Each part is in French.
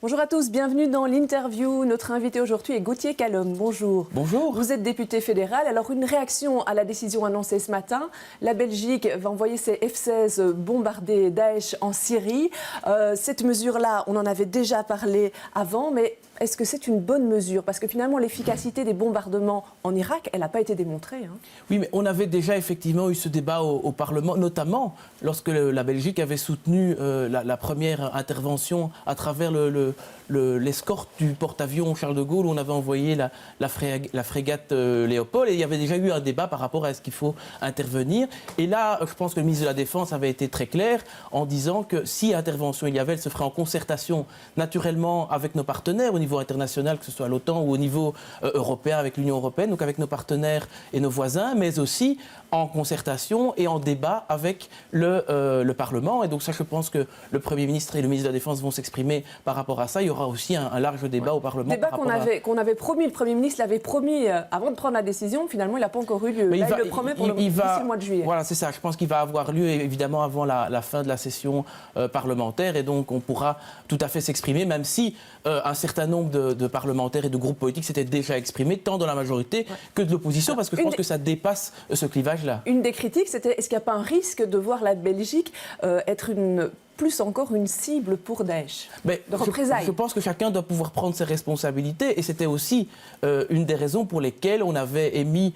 Bonjour à tous, bienvenue dans l'interview. Notre invité aujourd'hui est Gauthier Callum. Bonjour. Bonjour. Vous êtes député fédéral. Alors, une réaction à la décision annoncée ce matin. La Belgique va envoyer ses F-16 bombarder Daesh en Syrie. Cette mesure-là, on en avait déjà parlé avant, mais est-ce que c'est une bonne mesure? Parce que finalement, l'efficacité des bombardements en Irak, elle n'a pas été démontrée. Oui, mais on avait déjà effectivement eu ce débat au Parlement, notamment lorsque la Belgique avait soutenu la première intervention à travers l'escorte du porte-avions Charles de Gaulle, où on avait envoyé la frégate Léopold. Et il y avait déjà eu un débat par rapport à ce qu'il faut intervenir. Et là, je pense que le ministre de la Défense avait été très clair en disant que si intervention il y avait, elle se ferait en concertation naturellement avec nos partenaires au niveau international, que ce soit à l'OTAN ou au niveau européen avec l'Union européenne, donc avec nos partenaires et nos voisins, mais aussi en concertation et en débat avec le Parlement. Et donc ça, je pense que le Premier ministre et le ministre de la Défense vont s'exprimer par rapport à ça. Il y aura aussi un large débat au Parlement. Débat qu'on avait promis, le Premier ministre l'avait promis avant de prendre la décision. Finalement, il n'a pas encore eu lieu. Là, il le promet pour d'ici le mois de juillet. Voilà, c'est ça. Je pense qu'il va avoir lieu évidemment avant la fin de la session parlementaire. Et donc, on pourra tout à fait s'exprimer, même si un certain nombre de parlementaires et de groupes politiques s'étaient déjà exprimés, tant dans la majorité que de l'opposition, parce que je pense que ça dépasse ce clivage-là. Une des critiques, c'était est-ce qu'il n'y a pas un risque de voir la Belgique être plus encore une cible pour Daesh, de représailles? Je pense que chacun doit pouvoir prendre ses responsabilités, et c'était aussi une des raisons pour lesquelles on avait émis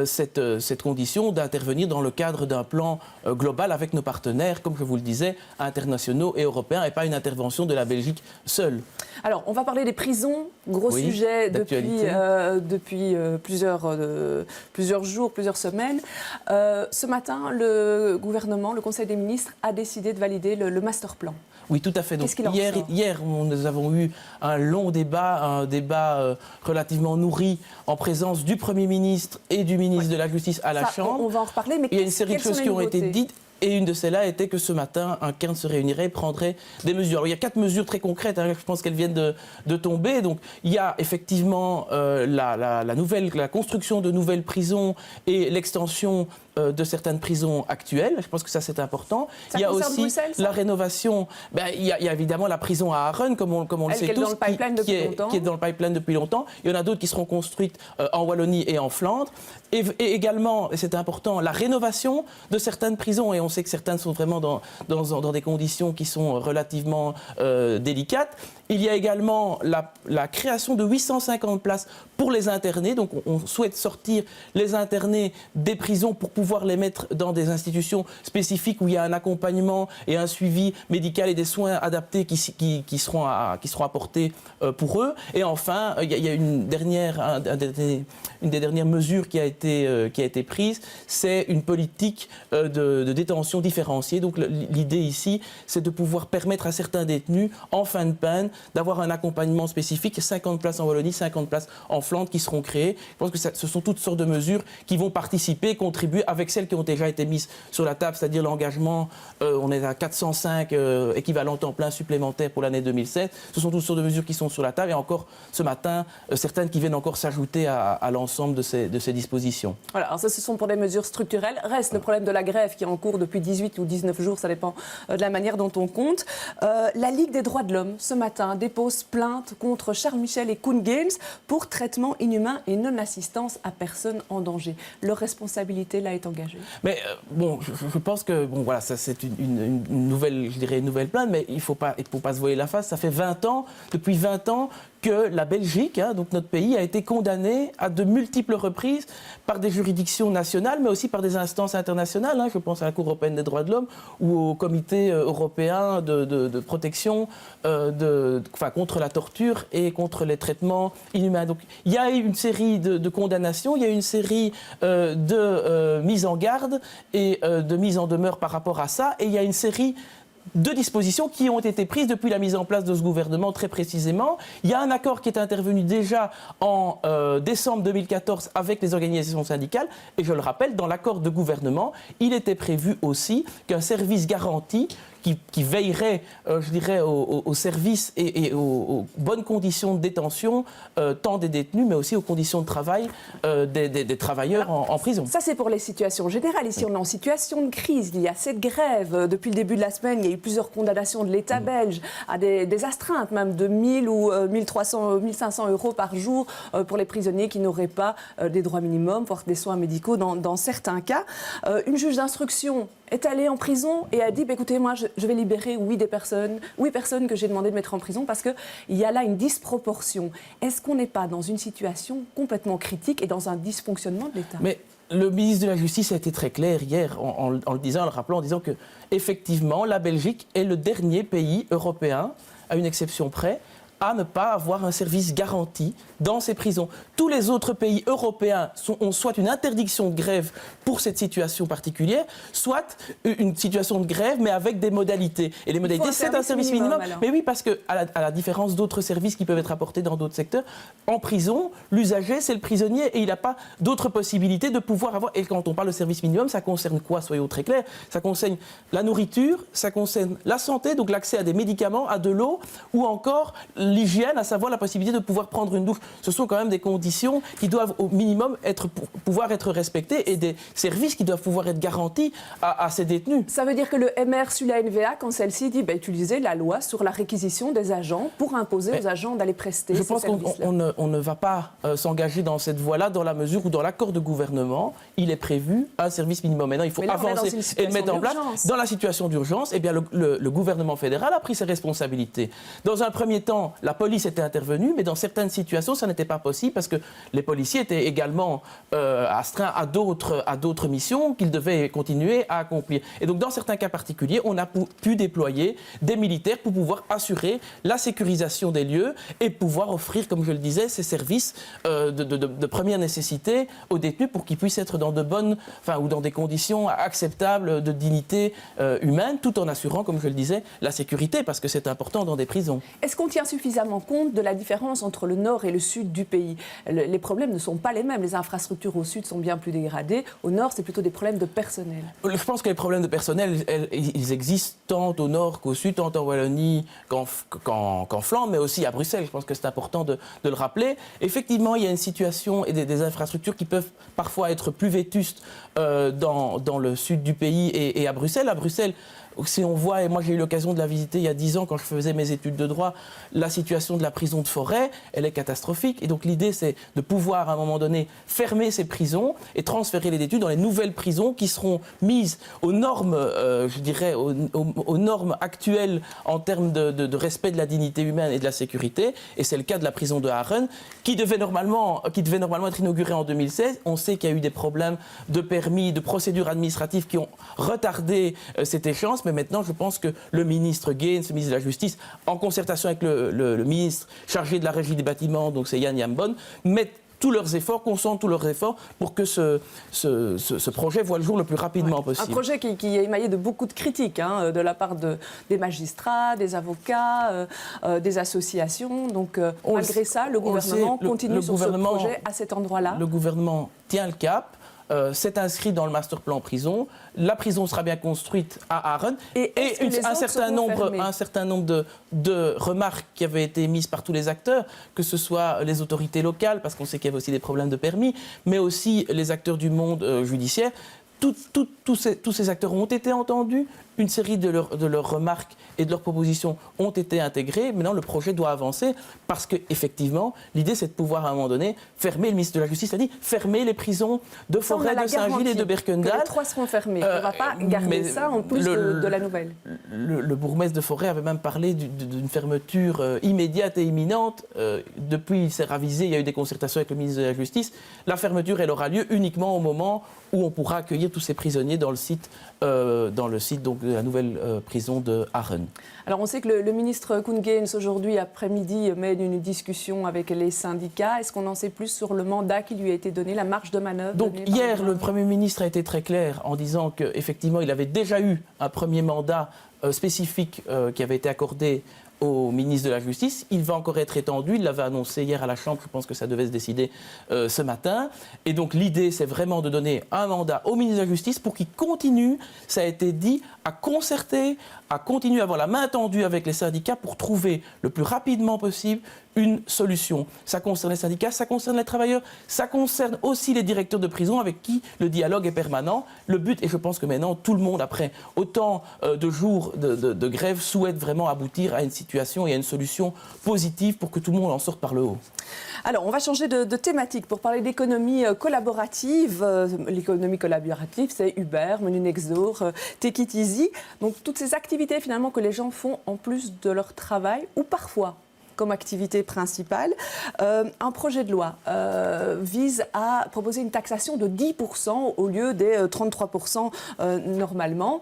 cette condition d'intervenir dans le cadre d'un plan global avec nos partenaires, comme je vous le disais, internationaux et européens, et pas une intervention de la Belgique seule. Alors, on va parler des prisons, gros sujet depuis plusieurs jours, plusieurs semaines. Ce matin, le gouvernement, le Conseil des ministres, a décidé de valider le master plan. Oui, tout à fait. Donc, hier, nous avons eu un long débat, relativement nourri, en présence du Premier ministre et du ministre de la Justice à la Chambre. On va en reparler, mais il y a une série de choses qui ont été dites. Et une de celles-là était que ce matin, un CAIRN se réunirait et prendrait des mesures. Alors, il y a 4 mesures très concrètes, je pense qu'elles viennent de tomber. Donc, il y a effectivement la construction de nouvelles prisons et l'extension de certaines prisons actuelles. Je pense que ça, c'est important. Il y a aussi la rénovation. Il y a évidemment la prison à Aachen, comme on le sait tous, qui est dans le pipeline depuis longtemps. Il y en a d'autres qui seront construites en Wallonie et en Flandre. Et également, et c'est important, la rénovation de certaines prisons. Et on sait que certaines sont vraiment dans des conditions qui sont relativement délicates. Il y a également la création de 850 places pour les internés. Donc on souhaite sortir les internés des prisons pour pouvoir les mettre dans des institutions spécifiques où il y a un accompagnement et un suivi médical et des soins adaptés qui seront apportés pour eux. Et enfin, il y a une des dernières mesures qui a été prise, c'est une politique de détention différenciée. Donc l'idée ici, c'est de pouvoir permettre à certains détenus, en fin de peine, d'avoir un accompagnement spécifique. 50 places en Wallonie, 50 places en Flandre qui seront créées. Je pense que ce sont toutes sortes de mesures qui vont participer, contribuer avec celles qui ont déjà été mises sur la table, c'est-à-dire l'engagement, on est à 405 équivalents temps plein supplémentaires pour l'année 2016. Ce sont toutes sortes de mesures qui sont sur la table et encore ce matin, certaines qui viennent encore s'ajouter à l'ensemble de ces dispositions. Voilà, alors ça, ce sont pour des mesures structurelles. Reste le problème de la grève qui est en cours depuis 18 ou 19 jours, ça dépend de la manière dont on compte. La Ligue des droits de l'homme, ce matin, dépose plainte contre Charles Michel et Koen Geens pour traitement inhumain et non-assistance à personne en danger. Leur responsabilité là est engagée. Mais je pense que voilà, ça c'est une nouvelle, je dirais une nouvelle plainte, mais il ne faut pas se voiler la face. Ça fait depuis 20 ans que la Belgique, donc notre pays, a été condamné à de multiples reprises par des juridictions nationales, mais aussi par des instances internationales. Je pense à la Cour européenne des droits de l'homme ou au Comité européen de protection contre la torture et contre les traitements inhumains. Donc il y a eu une série de condamnations, il y a eu une série de mises en garde et de mises en demeure par rapport à ça, et il y a une série de dispositions qui ont été prises depuis la mise en place de ce gouvernement très précisément. Il y a un accord qui est intervenu déjà en décembre 2014 avec les organisations syndicales et je le rappelle, dans l'accord de gouvernement, il était prévu aussi qu'un service garantit qui veillerait, je dirais, au service et aux bonnes conditions de détention, tant des détenus, mais aussi aux conditions de travail des travailleurs en prison. Ça, c'est pour les situations générales. Ici, on est en situation de crise. Il y a cette grève. Depuis le début de la semaine, il y a eu plusieurs condamnations de l'État belge à des astreintes, même de 1000 ou 1300, 1500 euros par jour pour les prisonniers qui n'auraient pas des droits minimums, voire des soins médicaux dans certains cas. Une juge d'instruction est allée en prison et a dit écoutez, moi, je vais libérer 8 personnes que j'ai demandé de mettre en prison parce qu'il y a là une disproportion. Est-ce qu'on n'est pas dans une situation complètement critique et dans un dysfonctionnement de l'État ? Mais le ministre de la Justice a été très clair hier en le disant, en le rappelant, en disant que effectivement, la Belgique est le dernier pays européen, à une exception près, à ne pas avoir un service garanti dans ces prisons. Tous les autres pays européens ont soit une interdiction de grève pour cette situation particulière, soit une situation de grève, mais avec des modalités. Et les modalités, c'est un service minimum. Mais oui, parce que, à la différence d'autres services qui peuvent être apportés dans d'autres secteurs, en prison, l'usager, c'est le prisonnier et il n'a pas d'autres possibilités de pouvoir avoir. Et quand on parle de service minimum, ça concerne quoi, soyons très clairs? Ça concerne la nourriture, ça concerne la santé, donc l'accès à des médicaments, à de l'eau, ou encore l'hygiène, à savoir la possibilité de pouvoir prendre une douche. Ce sont quand même des conditions qui doivent au minimum pouvoir être respectées et des services qui doivent pouvoir être garantis à ces détenus. Ça veut dire que le MR suit la NVA quand celle-ci dit utiliser la loi sur la réquisition des agents pour imposer aux agents d'aller prester ces services-là. Je pense qu'on ne va pas s'engager dans cette voie-là dans la mesure où dans l'accord de gouvernement, il est prévu un service minimum. Maintenant, il faut avancer et le mettre en place. Dans la situation d'urgence, eh bien, le gouvernement fédéral a pris ses responsabilités. Dans un premier temps, la police était intervenue, mais dans certaines situations, ça n'était pas possible parce que les policiers étaient également astreints à d'autres missions qu'ils devaient continuer à accomplir. Et donc, dans certains cas particuliers, on a pu déployer des militaires pour pouvoir assurer la sécurisation des lieux et pouvoir offrir, comme je le disais, ces services de première nécessité aux détenus pour qu'ils puissent être dans ou dans des conditions acceptables de dignité humaine, tout en assurant, comme je le disais, la sécurité, parce que c'est important dans des prisons. Est-ce qu'on tient suffisamment compte de la différence entre le nord et le sud du pays? Les problèmes ne sont pas les mêmes. Les infrastructures au sud sont bien plus dégradées. Au nord, c'est plutôt des problèmes de personnel. Je pense que les problèmes de personnel, ils existent tant au nord qu'au sud, tant en Wallonie qu'en Flandre, mais aussi à Bruxelles. Je pense que c'est important de le rappeler. Effectivement, il y a une situation et des infrastructures qui peuvent parfois être plus vétustes dans le sud du pays et à Bruxelles. À Bruxelles, si on voit, et moi j'ai eu l'occasion de la visiter il y a 10 ans quand je faisais mes études de droit, la situation de la prison de Forêt, elle est catastrophique. Et donc l'idée, c'est de pouvoir à un moment donné fermer ces prisons et transférer les détenus dans les nouvelles prisons qui seront mises aux normes, je dirais, aux normes actuelles en termes de respect de la dignité humaine et de la sécurité. Et c'est le cas de la prison de Haren, qui devait normalement être inaugurée en 2016. On sait qu'il y a eu des problèmes de permis, de procédures administratives qui ont retardé cette échéance. Mais maintenant, je pense que le ministre Gaines, le ministre de la Justice, en concertation avec le ministre chargé de la régie des bâtiments, donc c'est Yann Yambon, mettent tous leurs efforts, concentrent tous leurs efforts pour que ce projet voit le jour le plus rapidement possible. Un projet qui est émaillé de beaucoup de critiques de la part des magistrats, des avocats, des associations. Donc malgré ça, le gouvernement continue sur ce projet à cet endroit-là. Le gouvernement tient le cap. C'est inscrit dans le master plan prison. La prison sera bien construite à Haren. Et un certain nombre de remarques qui avaient été émises par tous les acteurs, que ce soit les autorités locales, parce qu'on sait qu'il y avait aussi des problèmes de permis, mais aussi les acteurs du monde judiciaire. Tous ces acteurs ont été entendus. Une série de leurs remarques et de leurs propositions ont été intégrées. Maintenant, le projet doit avancer parce qu'effectivement, l'idée, c'est de pouvoir, à un moment donné, fermer, le ministre de la Justice a dit, fermer les prisons de Forêt, de Saint-Gilles et de Berkendal. Les 3 seront fermés. On ne va pas garder ça en plus de la nouvelle. Le bourgmestre de Forêt avait même parlé d'une fermeture immédiate et imminente. Depuis, il s'est ravisé, il y a eu des concertations avec le ministre de la Justice. La fermeture, elle aura lieu uniquement au moment où on pourra accueillir tous ces prisonniers dans le site donc, de la nouvelle prison de Haren. Alors on sait que le ministre Koen Gaines aujourd'hui après-midi mène une discussion avec les syndicats. Est-ce qu'on en sait plus sur le mandat qui lui a été donné, la marge de manœuvre? Donc hier, le Premier ministre a été très clair en disant qu'effectivement il avait déjà eu un premier mandat spécifique qui avait été accordé au ministre de la Justice. Il va encore être étendu. Il l'avait annoncé hier à la Chambre. Je pense que ça devait se décider ce matin. Et donc l'idée, c'est vraiment de donner un mandat au ministre de la Justice pour qu'il continue, ça a été dit, à concerter, à continuer à avoir la main tendue avec les syndicats pour trouver le plus rapidement possible une solution. Ça concerne les syndicats, ça concerne les travailleurs, ça concerne aussi les directeurs de prison avec qui le dialogue est permanent. Le but, et je pense que maintenant tout le monde, après autant de jours de grève, souhaite vraiment aboutir à une situation et à une solution positive pour que tout le monde en sorte par le haut. Alors, on va changer de thématique pour parler d'économie collaborative. L'économie collaborative, c'est Uber, Menu Next Door, Take It Easy. Donc, toutes ces activités finalement que les gens font en plus de leur travail ou parfois comme activité principale. Un projet de loi vise à proposer une taxation de 10% au lieu des 33% normalement.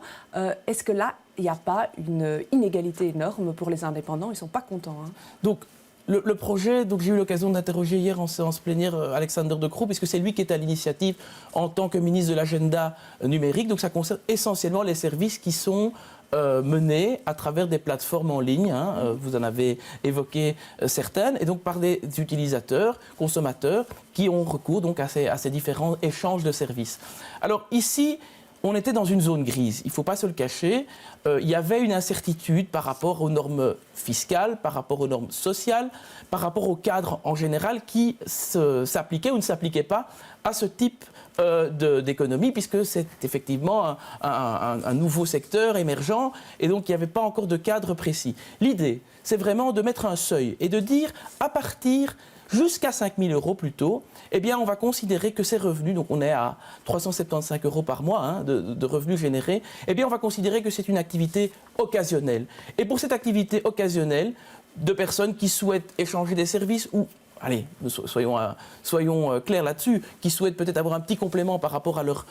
Est-ce que là, il n'y a pas une inégalité énorme pour les indépendants? Ils ne sont pas contents. Hein. Donc, le projet, donc j'ai eu l'occasion d'interroger hier en séance plénière Alexander De Croo, puisque c'est lui qui est à l'initiative en tant que ministre de l'agenda numérique. Donc ça concerne essentiellement les services qui sont menés à travers des plateformes en ligne. Hein, vous en avez évoqué certaines, et donc par des utilisateurs, consommateurs, qui ont recours donc à ces différents échanges de services. Alors ici, on était dans une zone grise, il ne faut pas se le cacher. Il y avait une incertitude par rapport aux normes fiscales, par rapport aux normes sociales, par rapport au cadre en général qui s'appliquait ou ne s'appliquait pas à ce type d'économie, puisque c'est effectivement un nouveau secteur émergent et donc il n'y avait pas encore de cadre précis. L'idée, c'est vraiment de mettre un seuil et de dire à partir jusqu'à 5 000 € plutôt, eh bien on va considérer que ces revenus, donc on est à 375 € par mois hein, de revenus générés, eh bien on va considérer que c'est une activité occasionnelle. Et pour cette activité occasionnelle, de personnes qui souhaitent échanger des services ou allez, soyons clairs là-dessus, qui souhaitent peut-être avoir un petit complément par rapport à leur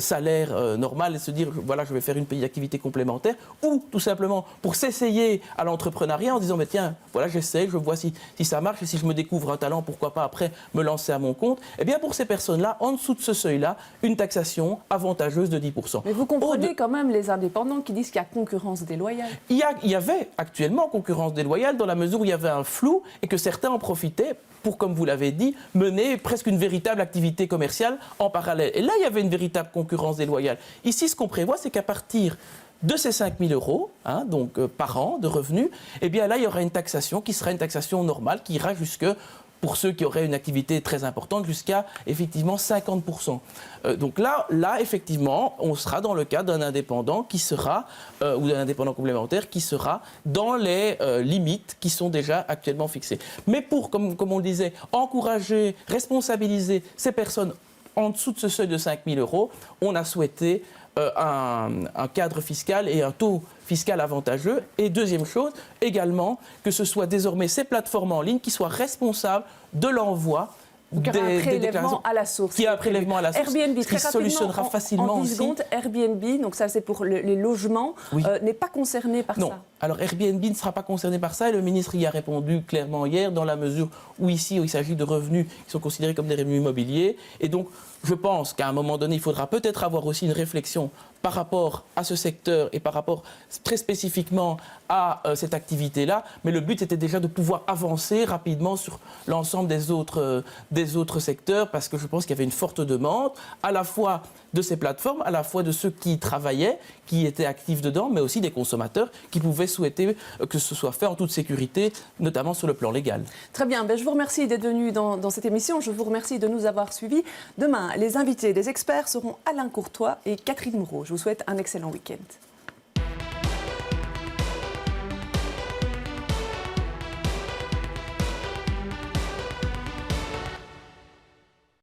salaire normal et se dire, voilà, je vais faire une petite activité complémentaire, ou tout simplement pour s'essayer à l'entrepreneuriat en disant, mais tiens, voilà, j'essaie, je vois si ça marche, et si je me découvre un talent, pourquoi pas après me lancer à mon compte. Eh bien, pour ces personnes-là, en dessous de ce seuil-là, une taxation avantageuse de 10%. Mais vous comprenez quand même les indépendants qui disent qu'il y a concurrence déloyale. Il y avait actuellement concurrence déloyale dans la mesure où il y avait un flou et que certains en profitaient pour, comme vous l'avez dit, mener presque une véritable activité commerciale en parallèle. Et là, il y avait une véritable concurrence déloyale. Ici, ce qu'on prévoit, c'est qu'à partir de ces 5 000 €, hein, donc par an de revenus, eh bien là, il y aura une taxation qui sera une taxation normale qui ira jusque, pour ceux qui auraient une activité très importante, jusqu'à effectivement 50%. Donc là, effectivement, on sera dans le cas d'un indépendant qui sera, ou d'un indépendant complémentaire qui sera dans les limites qui sont déjà actuellement fixées. Mais pour, comme on le disait, encourager, responsabiliser ces personnes en dessous de ce seuil de 5 000 €, on a souhaité un cadre fiscal et un taux fiscal avantageux. Et deuxième chose, également, que ce soit désormais ces plateformes en ligne qui soient responsables de l'envoi des déclarations à la source. Qui a un prélèvement à la source. Airbnb, ce qui solutionnera facilement en 10 secondes, Airbnb, donc ça c'est pour les logements, oui. N'est pas concerné par ça. Alors Airbnb ne sera pas concerné par ça et le ministre y a répondu clairement hier dans la mesure où ici il s'agit de revenus qui sont considérés comme des revenus immobiliers. Et donc je pense qu'à un moment donné il faudra peut-être avoir aussi une réflexion par rapport à ce secteur et par rapport très spécifiquement à cette activité-là. Mais le but était déjà de pouvoir avancer rapidement sur l'ensemble des autres secteurs parce que je pense qu'il y avait une forte demande à la fois de ces plateformes, à la fois de ceux qui y travaillaient, qui étaient actifs dedans, mais aussi des consommateurs qui pouvaient souhaiter que ce soit fait en toute sécurité, notamment sur le plan légal. Très bien, je vous remercie d'être venu dans cette émission. Je vous remercie de nous avoir suivis. Demain, les invités des experts seront Alain Courtois et Catherine Moreau. Je vous souhaite un excellent week-end.